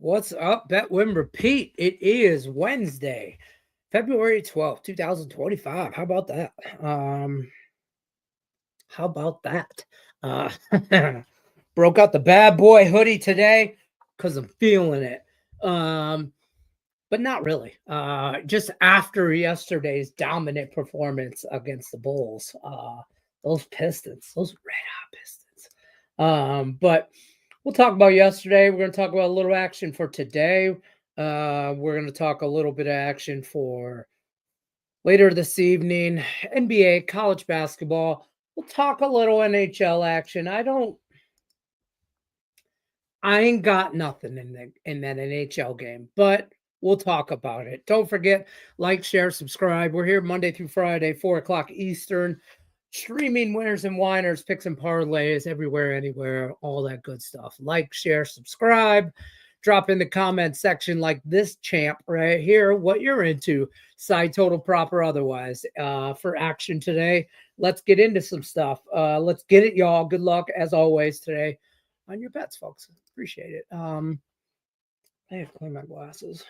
What's up, Bet Win Repeat? It is Wednesday, February 12th, 2025. How about that? How about that? Uh, broke out the bad boy hoodie today because I'm feeling it. But not really. Just after yesterday's dominant performance against the Bulls, those Pistons, those red hot Pistons. But we'll talk about yesterday. We're going to talk about a little action for today. We're going to talk a little bit of action for later this evening. NBA, college basketball. We'll talk a little NHL action. I ain't got nothing in that NHL game, but we'll talk about it. Don't forget, like, share, subscribe. We're here Monday through Friday, 4 o'clock Eastern. Streaming winners and whiners, picks and parlays everywhere, anywhere, all that good stuff. Like, share, subscribe. Drop in the comment section like this champ right here, what you're into, side total, proper, otherwise, for action today. Let's get into some stuff. Let's get it, y'all. Good luck as always today on your bets, folks. Appreciate it. I have to clean my glasses.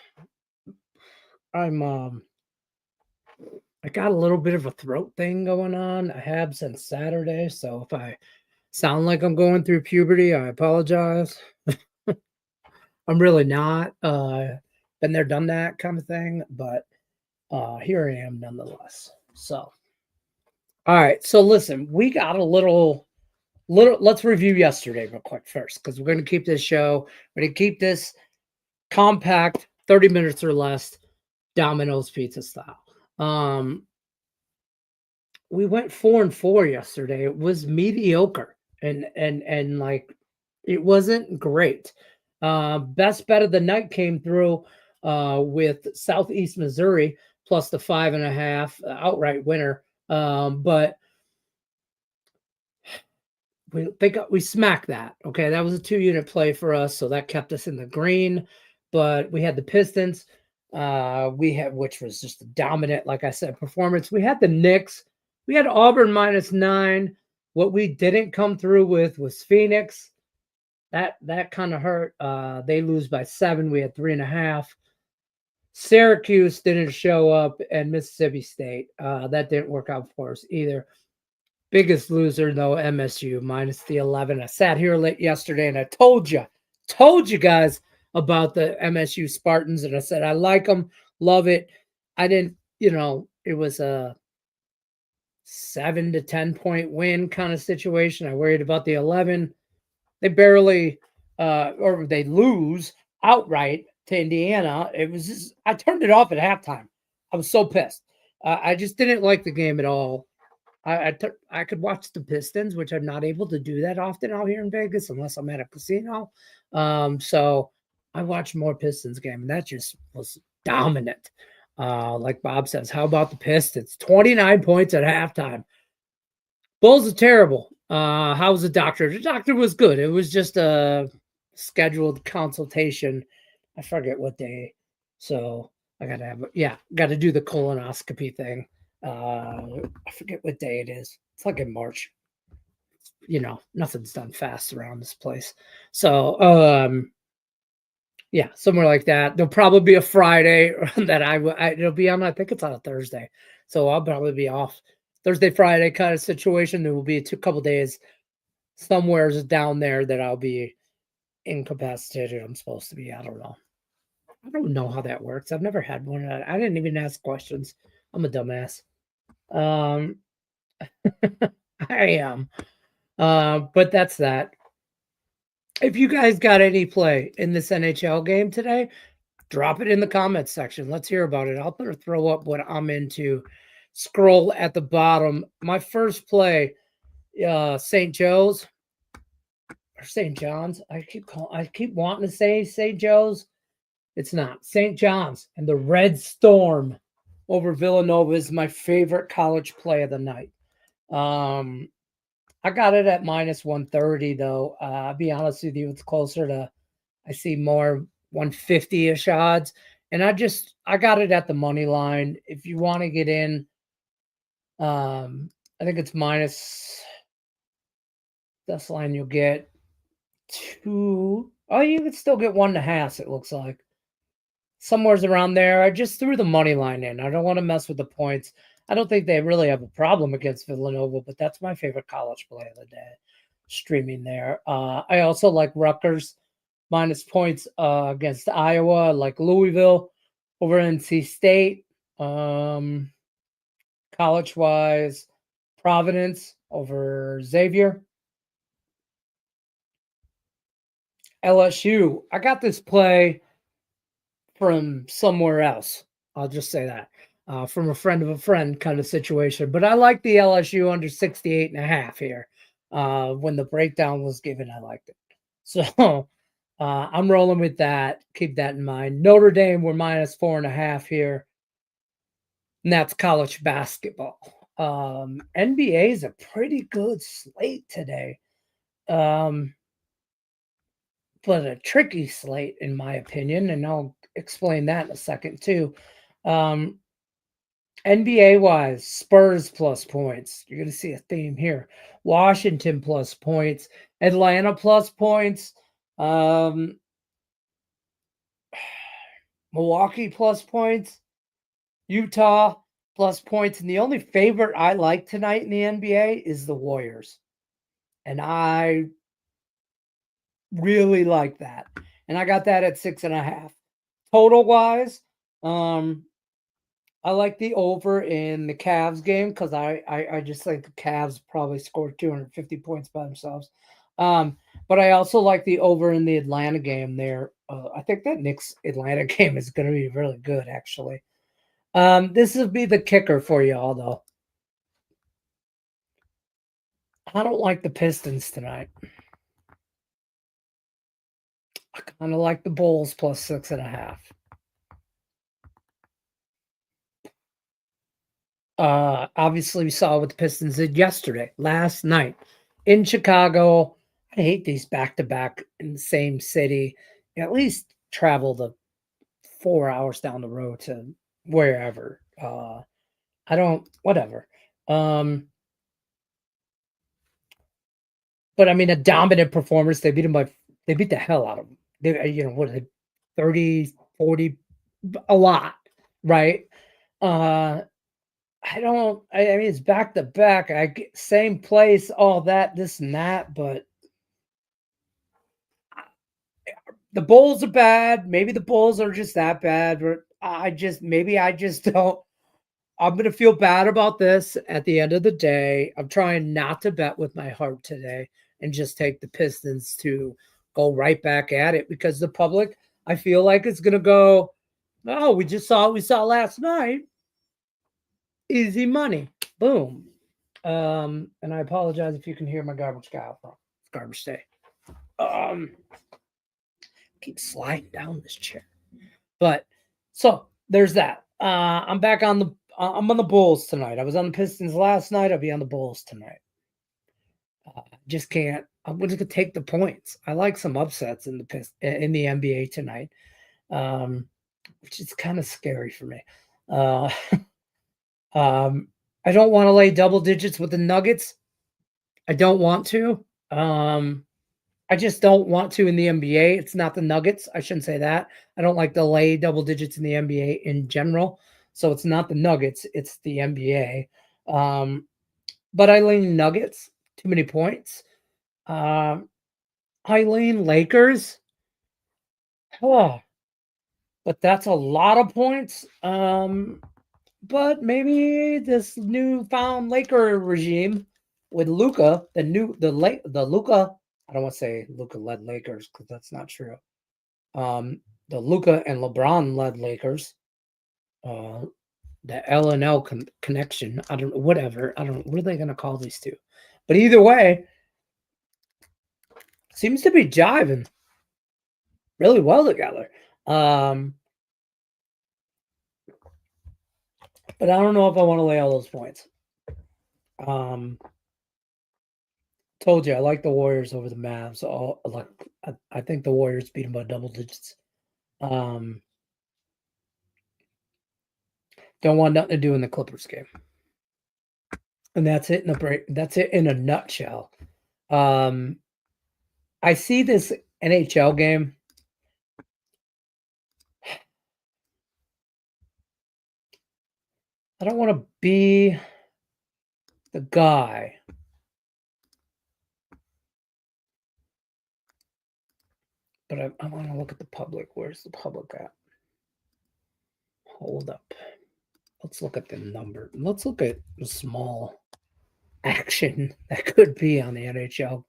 I got a little bit of a throat thing going on. I have since Saturday, so if I sound like I'm going through puberty, I apologize. I'm really not. Been there, done that kind of thing, but here I am nonetheless. So, all right. So listen, we got a little. Let's review yesterday real quick first, because we're going to keep this show. We're going to keep this compact, 30 minutes or less, Domino's pizza style. We went 4-4 yesterday. It was mediocre, and like it wasn't great. Best bet of the night came through with Southeast Missouri plus the 5.5 outright winner. But we smacked that. Okay, that was a 2-unit play for us, so that kept us in the green. But we had the Pistons, which was just a dominant, like I said, performance. We had the Knicks, we had Auburn -9. What we didn't come through with was Phoenix. That kind of hurt. They lose by 7. We had 3.5. Syracuse didn't show up, and Mississippi State. That didn't work out for us either. Biggest loser though, MSU minus the 11. I sat here late yesterday and I told you guys about the MSU Spartans, and I said I like them, love it. I didn't, it was a 7 to 10 point win kind of situation. I worried about the 11. They barely, or they lose outright to Indiana. It was just, I turned it off at halftime. I was so pissed. I just didn't like the game at all. I could watch the Pistons, which I'm not able to do that often out here in Vegas unless I'm at a casino. So I watched more Pistons game, and that just was dominant. Like Bob says, how about the Pistons? 29 points at halftime. Bulls are terrible. How was the doctor? The doctor was good. It was just a scheduled consultation. I forget what day. So I got to do the colonoscopy thing. I forget what day it is. It's like in March. Nothing's done fast around this place. So, yeah, somewhere like that. There'll probably be a Friday that it'll be on. I think it's on a Thursday, so I'll probably be off Thursday, Friday kind of situation. There will be a couple days somewhere down there that I'll be incapacitated. I'm supposed to be. I don't know. I don't know how that works. I've never had one. I didn't even ask questions. I'm a dumbass. I am. But that's that. If you guys got any play in this NHL game today, drop it in the comments section. Let's hear about it. I'll throw up what I'm into. Scroll at the bottom. My first play, St. Joe's or St. John's. I keep wanting to say St. Joe's. It's not. St. John's and the Red Storm over Villanova is my favorite college play of the night. I got it at -130 though. I'll be honest with you, it's closer to, I see more 150-ish odds. And I got it at the money line. If you want to get in, I think it's minus, this line you'll get Oh, you could still get 1.5, it looks like. Somewhere's around there. I just threw the money line in. I don't want to mess with the points. I don't think they really have a problem against Villanova, but that's my favorite college play of the day. Streaming there. I also like Rutgers minus points against Iowa, like Louisville over NC State. College wise, Providence over Xavier. LSU. I got this play from somewhere else. I'll just say that. From a friend of a friend kind of situation. But I like the LSU under 68.5 here. When the breakdown was given, I liked it. So I'm rolling with that. Keep that in mind. Notre Dame, we're minus 4.5 here. And that's college basketball. NBA is a pretty good slate today. But a tricky slate, in my opinion, and I'll explain that in a second too. NBA wise, Spurs plus points. You're going to see a theme here. Washington plus points. Atlanta plus points. Milwaukee plus points. Utah plus points. And the only favorite I like tonight in the NBA is the Warriors. And I really like that. And I got that at 6.5. Total wise, I like the over in the Cavs game because I just think the Cavs probably scored 250 points by themselves. But I also like the over in the Atlanta game there. I think that Knicks Atlanta game is going to be really good, actually. This will be the kicker for y'all, though. I don't like the Pistons tonight. I kind of like the Bulls plus 6.5. Obviously, we saw what the Pistons did last night in Chicago. I hate these back-to-back in the same city. At least travel the 4 hours down the road to wherever. I don't, whatever. But I mean, a dominant performance. They beat the hell out of them. What are they, 30, 40, a lot, right? I mean, it's back to back. I get same place, all that, this and that, but the Bulls are bad. Maybe the Bulls are just that bad. Or I just don't. I'm gonna feel bad about this at the end of the day. I'm trying not to bet with my heart today and just take the Pistons to go right back at it because the public, I feel like it's gonna go, oh, we just saw what we saw last night. Easy money. Boom. And I apologize if you can hear my garbage guy out front. It's garbage day. Keep sliding down this chair. But so there's that. I'm back on I'm on the Bulls tonight. I was on the Pistons last night. I'll be on the Bulls tonight. Just can't. I'm just gonna take the points. I like some upsets in the NBA tonight, which is kind of scary for me. I don't want to lay double digits with the Nuggets. I don't want to. I just don't want to in the NBA. It's not the Nuggets. I shouldn't say that. I don't like to lay double digits in the NBA in general. So it's not the Nuggets. It's the NBA. But I lean Nuggets. Too many points. I lean Lakers. Oh, but that's a lot of points. But maybe this newfound Laker regime with Luka, the Luka. I don't want to say Luka led Lakers because that's not true. The Luka and LeBron led Lakers. The L and L connection. I don't know. Whatever. I don't know. What are they going to call these two? But either way, seems to be jiving really well together. But I don't know if I want to lay all those points. Told you I like the Warriors over the Mavs. I think the Warriors beat them by double digits. Don't want nothing to do in the Clippers game. And that's it in a break. That's it in a nutshell. I see this NHL game. I don't want to be the guy. But I want to look at the public. Where's the public at? Hold up. Let's look at the number. Let's look at the small action that could be on the NHL.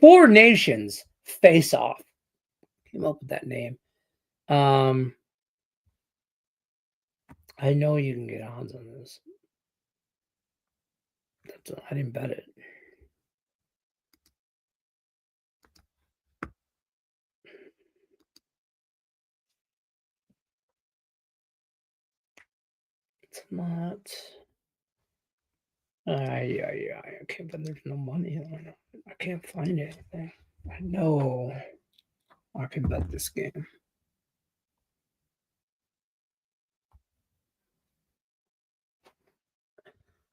4 nations face off. Came up with that name. I know you can get odds on this. I didn't bet it. It's not. Yeah. Okay, but there's no money. I can't find anything. I know I can bet this game.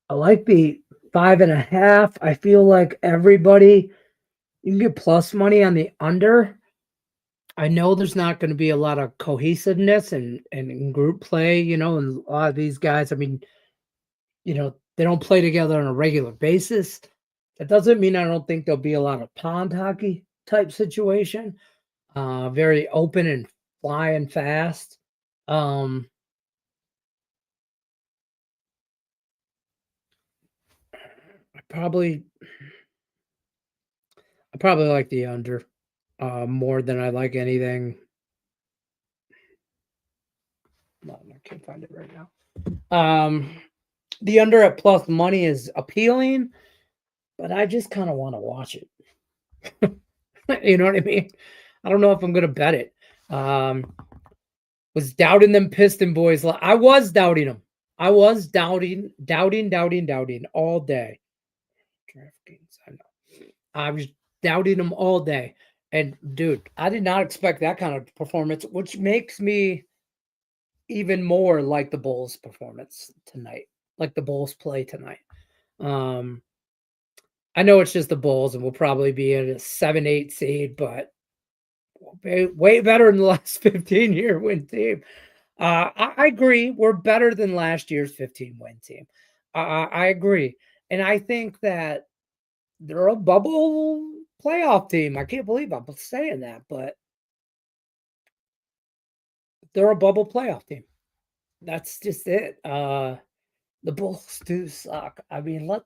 I like the 5.5. I feel like everybody, you can get plus money on the under. I know there's not going to be a lot of cohesiveness and group play, and a lot of these guys, I mean, they don't play together on a regular basis. That doesn't mean I don't think there'll be a lot of pond hockey type situation. Very open and flying fast. I probably like the under more than I like anything. No, I can't find it right now. The under at plus money is appealing, but I just kind of want to watch it. You know what I mean? I don't know if I'm gonna bet it. Was doubting them Piston boys. I was doubting them. I was doubting all day. DraftKings, I know. I was doubting them all day. And dude, I did not expect that kind of performance, which makes me even more like the Bulls performance tonight, like the Bulls play tonight. I know it's just the Bulls and we'll probably be in a 7-8 seed, but way better than the last 15-year win team. I agree. We're better than last year's 15-win team. I agree. And I think that they're a bubble playoff team. I can't believe I'm saying that, but they're a bubble playoff team. That's just it. The Bulls do suck. I mean, I'm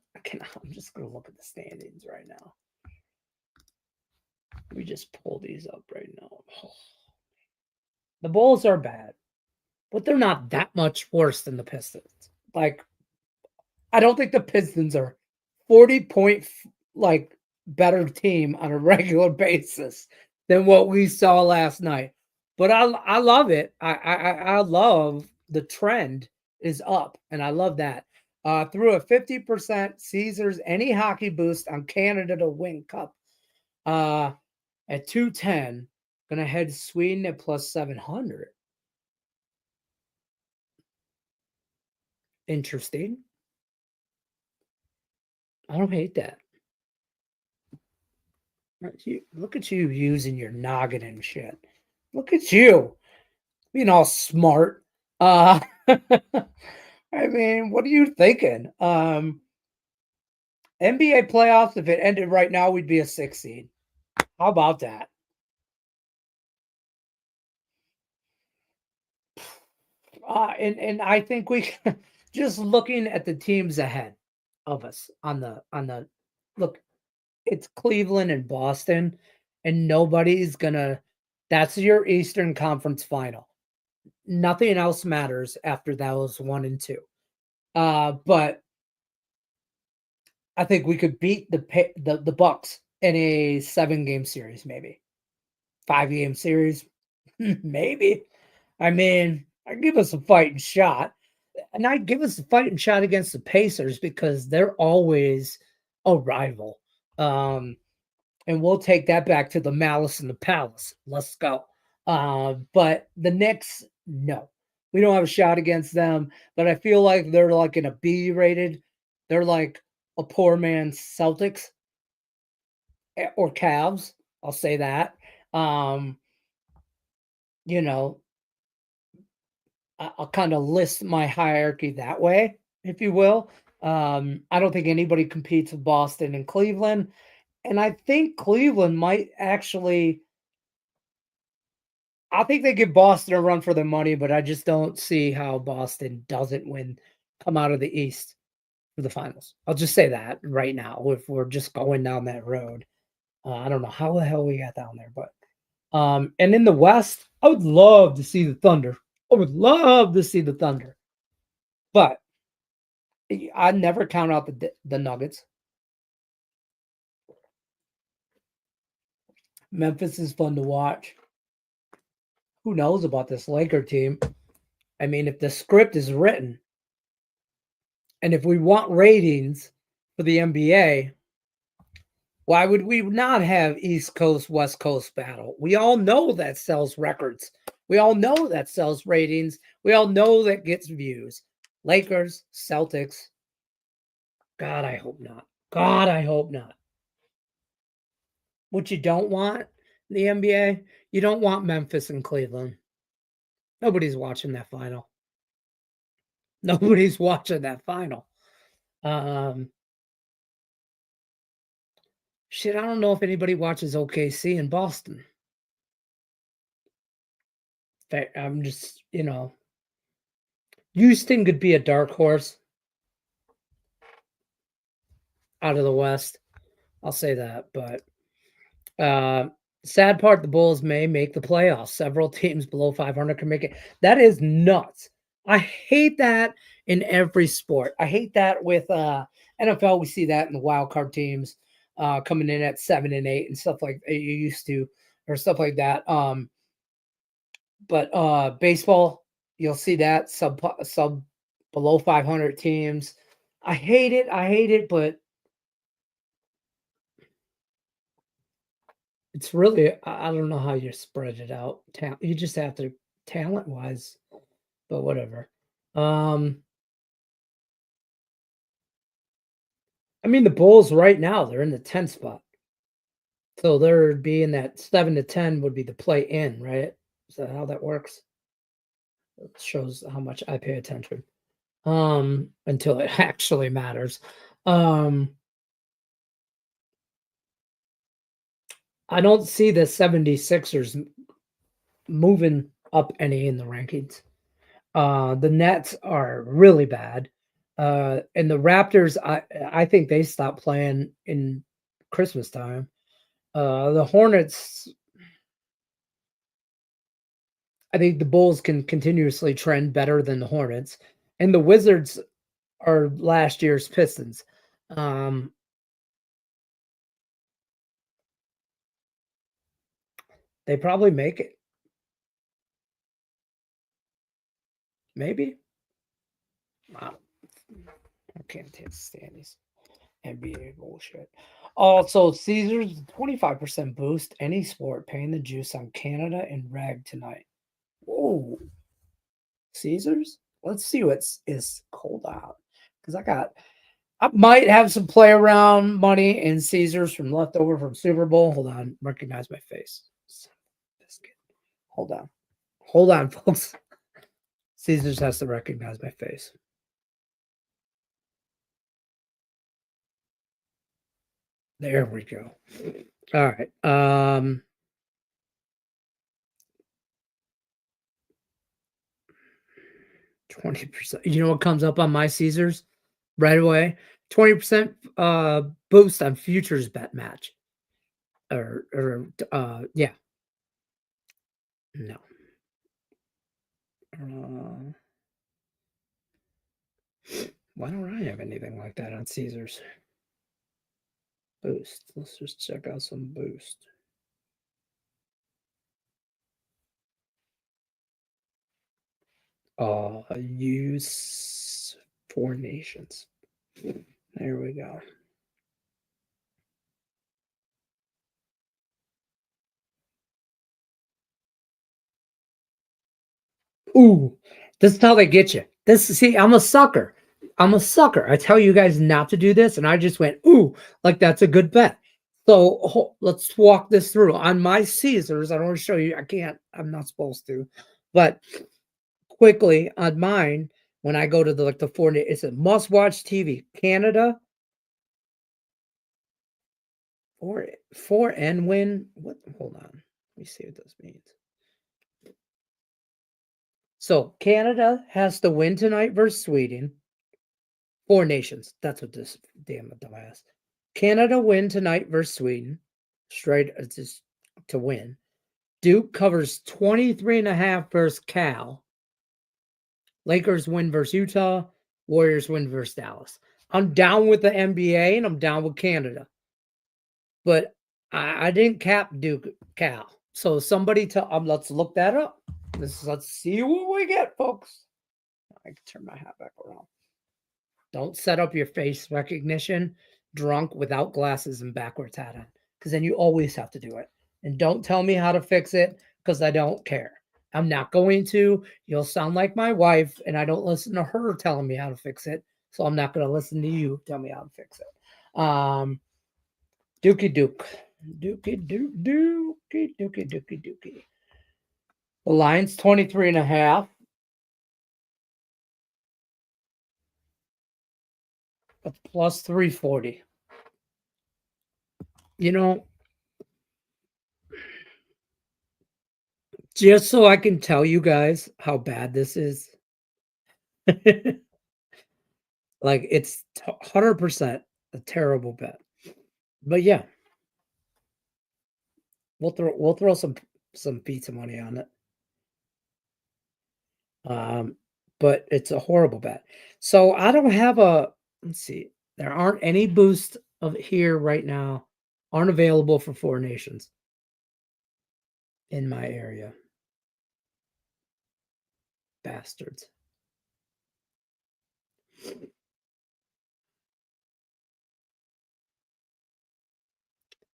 just going to look at the standings right now. Let me just pull these up right now. The Bulls are bad, but they're not that much worse than the Pistons. Like, I don't think the Pistons are 40-point better team on a regular basis than what we saw last night. But I love it. I love the trend is up, and I love that. Through a 50% Caesars any hockey boost on Canada to win Cup at 210, gonna head Sweden at plus 700. Interesting. I don't hate that. Look at you using your noggin and shit. Look at you being all smart. I mean, what are you thinking? NBA playoffs, if it ended right now, we'd be a 6 seed. How about that? And I think we just looking at the teams ahead of us on the look, it's Cleveland and Boston, and nobody's gonna. That's your Eastern Conference final. Nothing else matters after those 1 and 2. But I think we could beat the Bucks in a 7-game series, maybe 5-game series, maybe. I mean, I give us a fighting shot, and I give us a fighting shot against the Pacers because they're always a rival. And we'll take that back to the Malice in the Palace. Let's go. But the Knicks, no, we don't have a shot against them. But I feel like they're like in a B rated. They're like a poor man's Celtics or Cavs. I'll say that. Um, you know, I'll kind of list my hierarchy that way, if you will. I don't think anybody competes with Boston and Cleveland. And I think Cleveland might actually, I think they give Boston a run for their money, but I just don't see how Boston doesn't come out of the East for the finals. I'll just say that right now, if we're just going down that road. I don't know how the hell we got down there, but and in the West, I would love to see the Thunder. I would love to see the Thunder, but I never count out the Nuggets. Memphis is fun to watch. Who knows about this Laker team? I mean, if the script is written, and if we want ratings for the NBA, why would we not have East Coast, West Coast battle? We all know that sells records. We all know that sells ratings. We all know that gets views. Lakers, Celtics. God, I hope not. God, I hope not. What you don't want in the NBA, you don't want Memphis and Cleveland. Nobody's watching that final. Nobody's watching that final. Shit, I don't know if anybody watches OKC in Boston. I'm just, Houston could be a dark horse out of the West. I'll say that. But sad part, the Bulls may make the playoffs. Several teams below 500 can make it. That is nuts. I hate that in every sport. I hate that with NFL. We see that in the wild card teams coming in at 7 and 8 and stuff like you used to, or stuff like that. But baseball, you'll see that sub below 500 teams. I hate it, but it's really, I don't know how you spread it out. You just have to, talent wise, but whatever. I mean, the Bulls right now, they're in the 10th spot. So they're being that 7 to 10 would be the play in, right? Is that how that works? It shows how much I pay attention. Until it actually matters. I don't see the 76ers moving up any in the rankings. The Nets are really bad. And the Raptors, I think they stopped playing in Christmas time. The Hornets, I think the Bulls can continuously trend better than the Hornets. And the Wizards are last year's Pistons. They probably make it. Maybe. Wow. I can't stand these NBA bullshit. Also, Caesars 25% boost any sport, paying the juice on Canada and reg tonight. Whoa. Caesars? Let's see what is cold out. Because I might have some play around money in Caesars from leftover from Super Bowl. Hold on. Recognize my face. Biscuit. Hold on. Hold on, folks. Caesars has to recognize my face. There we go. All right. 20%. You know what comes up on my Caesars right away? 20% boost on futures bet match. Yeah. No. Why don't I have anything like that on Caesars? Boost. Let's just check out some boost. Use 4 nations. There we go. Ooh, this is how they get you. See, I'm a sucker. I tell you guys not to do this, and I just went, ooh, like that's a good bet. So let's walk this through. On my Caesars, I don't want to show you. I can't. I'm not supposed to. But quickly on mine, when I go to the 4, it's a must-watch TV. Canada, 4 and win. What? Hold on. Let me see what this means. So Canada has to win tonight versus Sweden. 4 nations. That's what this damn dumbass. Canada win tonight versus Sweden. Straight, it's just to win. Duke covers 23.5 versus Cal. Lakers win versus Utah. Warriors win versus Dallas. I'm down with the NBA and I'm down with Canada. But I didn't cap Duke Cal. So somebody tell let's look that up. Let's see what we get, folks. I can turn my hat back around. Don't set up your face recognition drunk without glasses and backwards hat on, because then you always have to do it. And don't tell me how to fix it, because I don't care. I'm not going to. You'll sound like my wife, and I don't listen to her telling me how to fix it. So I'm not going to listen to you tell me how to fix it. Dookie Duke. Dookie Duke. Dookie Dookie Dookie Dookie. The line's 23.5. A plus 340. You know, just so I can tell you guys how bad this is. Like, it's 100% a terrible bet. But yeah, we'll throw some pizza money on it. But it's a horrible bet. So I don't have let's see. There aren't any boosts of here right now, aren't available for 4 nations in my area. Bastards.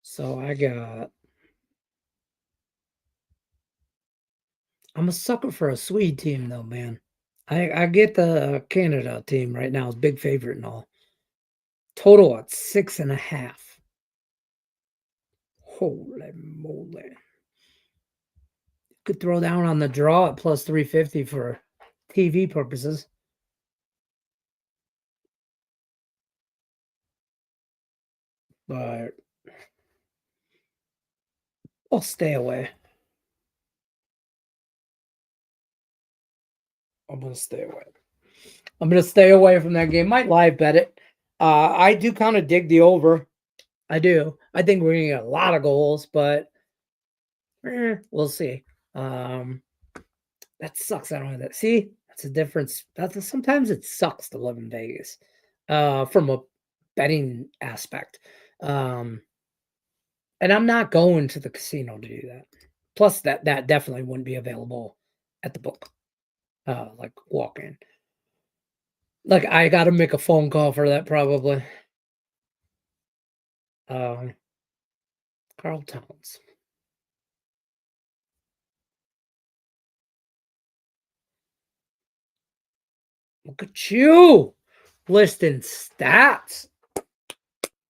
So I'm a sucker for a Swede team though, man. I get the Canada team right now is big favorite and all. Total at 6.5. Holy moly. Could throw down on the draw at plus 350 for TV purposes. But I'll stay away. I'm going to stay away. I'm going to stay away from that game. Might live bet it. I do kind of dig the over. I do. I think we're going to get a lot of goals, but we'll see. That sucks. I don't have that. See, that's a difference. Sometimes it sucks to live in Vegas from a betting aspect. And I'm not going to the casino to do that. Plus, that definitely wouldn't be available at the book. Like walk in. Like I got to make a phone call for that probably. Carl Towns. Look at you listing stats.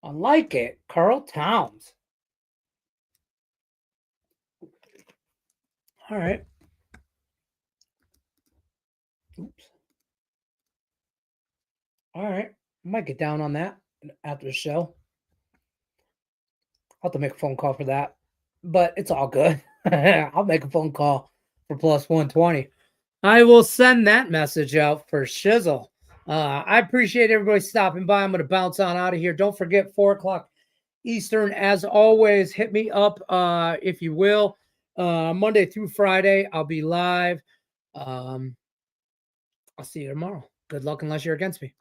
I like it. Carl Towns. All right. Oops. All right. I might get down on that after the show. I'll have to make a phone call for that. But it's all good. I'll make a phone call for plus 120. I will send that message out for shizzle. I appreciate everybody stopping by. I'm going to bounce on out of here. Don't forget 4 o'clock Eastern. As always, hit me up if you will. Monday through Friday, I'll be live. I'll see you tomorrow. Good luck unless you're against me.